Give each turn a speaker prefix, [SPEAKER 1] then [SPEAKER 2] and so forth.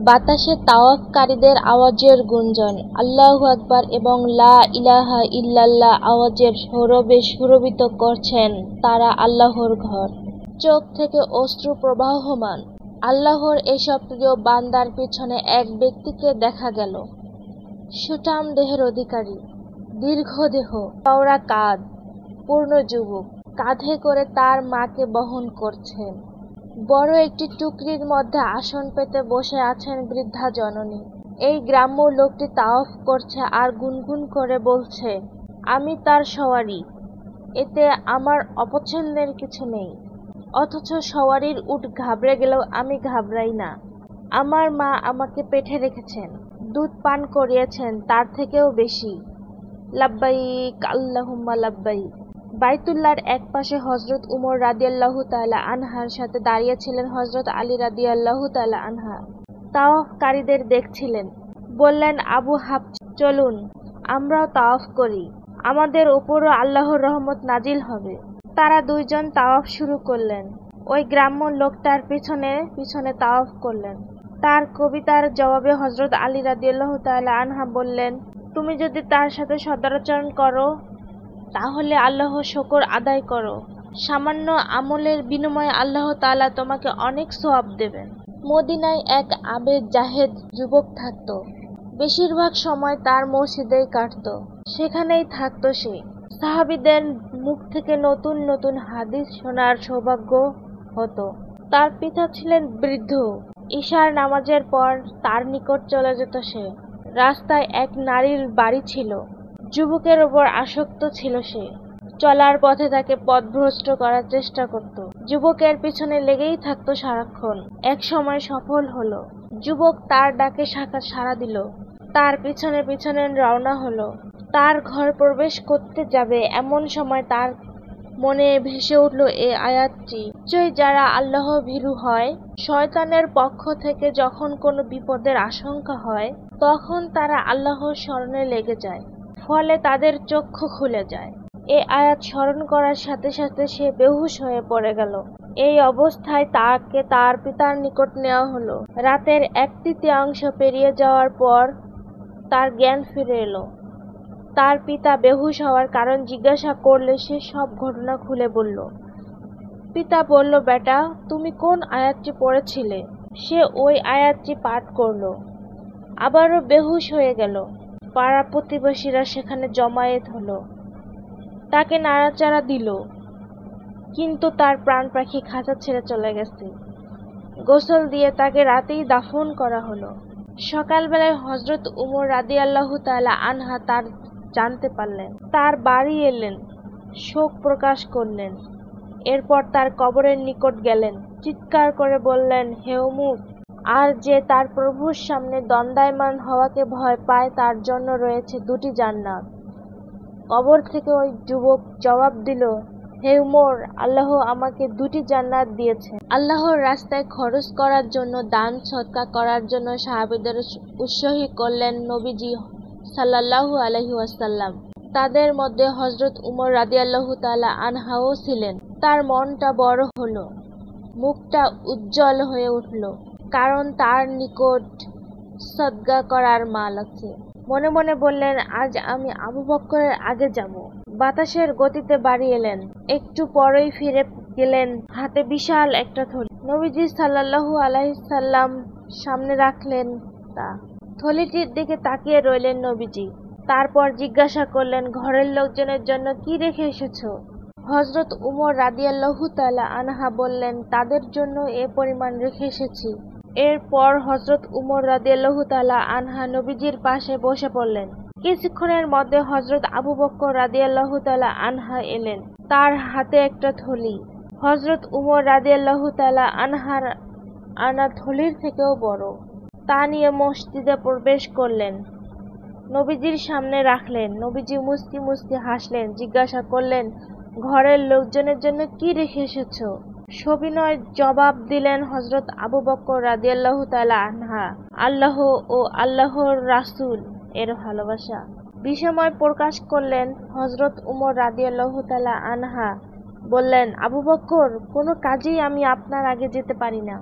[SPEAKER 1] বাতাসে তাওয়াফকারীদের আওয়াজের গুঞ্জন, আল্লাহু আকবার এবং লা ইলাহা ইল্লাল্লাহ আওয়াজের সৌরভে সুরভিত করছেন তারা আল্লাহর ঘর। চোখ থেকে অশ্রু প্রবাহমান। আল্লাহর এসব প্রিয় বান্দার পিছনে এক ব্যক্তিকে দেখা গেল। সুঠাম দেহের অধিকারী, দীর্ঘ দেহ, চওড়া কাঁধ, পূর্ণ যুবক, কাঁধে করে তার মাকে বহন করছেন। বড় একটি টুকরির মধ্যে আসন পেতে বসে আছেন বৃদ্ধা জননী। এই গ্রাম্য লোকটি তাওয়াফ করছে আর গুনগুন করে বলছে, আমি তার সওয়ারি, এতে আমার অপছন্দের কিছু নেই। অথচ সওয়ারির উট ঘাবড়ে গেলেও আমি ঘাবড়াই না। আমার মা আমাকে পেটে রেখেছেন, দুধ পান করিয়েছেন তার থেকেও বেশি। লাব্বাইক আল্লাহুম্মা লাব্বাইক। বাইতুল্লাহর এক পাশে হযরত উমর রাদিয়াল্লাহু তাআলা আনহার সাথে দাঁড়িয়েছিলেন হযরত আলী রাদিয়াল্লাহু তাআলা আনহা। তাওয়াফকারীদের দেখছিলেন। বললেন, আবু হাফস, চলুন আমরাও তাওয়াফ করি, আমাদের উপরও আল্লাহর রহমত নাজিল হবে। তারা দুইজন তাওয়াফ শুরু করলেন। ওই গ্রাম্য লোকটার পিছনে পিছনে তাওয়াফ করলেন। তার কবিতার জবাবে হযরত আলী রাদিয়াল্লাহু তাআলা আনহা বললেন, তুমি যদি তার সাথে সদাচরণ করো তাহলে আল্লাহর শুকর আদায় করো। সামান্য আমলের বিনিময়ে আল্লাহ তাআলা তোমাকে অনেক সওয়াব দেবেন। মদিনায় এক আবেদ জাহেদ যুবক থাকত। বেশিরভাগ সময় তার মসজিদেই কাটত। সেখানেই থাকত সে। সাহাবীদের মুখ থেকে নতুন নতুন হাদিস শোনার সৌভাগ্য হতো। তার পিতা ছিলেন বৃদ্ধ। ঈশার নামাজের পর তার নিকট চলে যেত সে। রাস্তায় এক নারীর বাড়ি ছিল। যুবকের ওপর আসক্ত ছিল সে। চলার পথে তাকে পথভ্রষ্ট করার চেষ্টা করত। যুবকের পিছনে লেগেই থাকতো সারাক্ষণ। এক সময় সফল হলো। যুবক তার ডাকে সাড়া দিল। তার পিছনে পিছনে রওনা হলো। তার ঘর প্রবেশ করতে যাবে এমন সময় তার মনে ভেসে উঠল এই আয়াতটি, নিশ্চয়ই যারা আল্লাহ ভীরু হয়, শয়তানের পক্ষ থেকে যখন কোনো বিপদের আশঙ্কা হয় তখন তারা আল্লাহর স্মরণে লেগে যায়, ফলে তাদের চক্ষু খুলে যায়। এই আয়াত স্মরণ করার সাথে সাথে সে বেহুশ হয়ে পড়ে গেল। এই অবস্থায় তাকে তার পিতার নিকট নেওয়া হলো। রাতের 1/3 পেরিয়ে যাওয়ার পর তার জ্ঞান ফিরে এলো। তার পিতা বেহুশ হওয়ার কারণ জিজ্ঞাসা করলে সে সব ঘটনা খুলে বলল। পিতা বলল, বেটা, তুমি কোন আয়াতটি পড়েছিলে? সে ওই আয়াতটি পাঠ করল। আবারও বেহুশ হয়ে গেল। পাড়া প্রতিবেশীরা সেখানে জমায়েত হলো। তাকে নাড়াচাড়া দিল, কিন্তু তার প্রাণ পাখি খাঁচা ছেড়ে চলে গেছে। গোসল দিয়ে তাকে রাতেই দাফন করা হলো। সকালবেলায় হযরত উমর রাদিয়াল্লাহু তাআলা আনহা তার জানতে পারলেন। তার বাড়ি এলেন, শোক প্রকাশ করলেন। এরপর তার কবরের নিকট গেলেন। চিৎকার করে বললেন, হে উমর, আর যে তার প্রভুর সামনে দণ্ডায়মান হওয়াকে ভয় পায় তার জন্য রয়েছে 2টি জান্নাত। কবর থেকে ওই যুবক জবাব দিল, হে উমর, আল্লাহ আমাকে 2টি জান্নাত দিয়েছেন। আল্লাহর রাস্তায় খরচ করার জন্য, দান সদকা করার জন্য সাহাবীদের উৎসাহী করলেন নবীজি সাল্লাল্লাহু আলাইহি ওয়াসাল্লাম। তাদের মধ্যে হযরত উমর রাদিয়াল্লাহু তাআলা আনহাও ছিলেন। তার মনটা বড় হলো, মুখটা উজ্জ্বল হয়ে উঠল, কারণ তার নিকট সদকা করার মাল আছে। মনে মনে বললেন, আজ আমি আবু বকরের আগে যাব। বাতাসের গতিতে বাড়ি এলেন। একটু পরেই ফিরে গেলেন, হাতে বিশাল একটা থলি। নবীজি সাল্লাল্লাহু আলাইহি সাল্লাম সামনে রাখলেন। তা থলিটির দিকে তাকিয়ে রইলেন নবীজি। তারপর জিজ্ঞাসা করলেন, ঘরের লোকজনের জন্য কি রেখে এসেছো? হযরত উমর রাদিয়াল্লাহু তাআলা আনহা বললেন, তাদের জন্য এ পরিমাণ রেখে এসেছি। এরপর হযরত উমর রাদিয়াল্লাহু তাআলা আনহা নবীজির পাশে বসে পড়লেন। কিছুক্ষণের মধ্যে হযরত আবু বকর রাদিয়াল্লাহু তাআলা আনহা এলেন। তার হাতে একটা থলি। হযরত উমর রাদিয়াল্লাহু তাআলা আনহার আনা থলির থেকেও বড়। তা নিয়ে মসজিদে প্রবেশ করলেন, নবীজির সামনে রাখলেন। নবীজি মুস্কি মুস্কি হাসলেন, জিজ্ঞাসা করলেন, ঘরের লোকজনের জন্য কি রেখে এসেছো? সবিনয় জবাব দিলেন হযরত আবু বকর রাদিয়াল্লাহু তাআলা আনহা, আল্লাহ ও আল্লাহর রাসূল এর ভালোবাসা। বিষময় প্রকাশ করলেন। হযরত উমর রাদিয়াল্লাহু তাআলা আনহা বললেন, আবু বকর, কোনো কাজেই আমি আপনার আগে যেতে পারি না।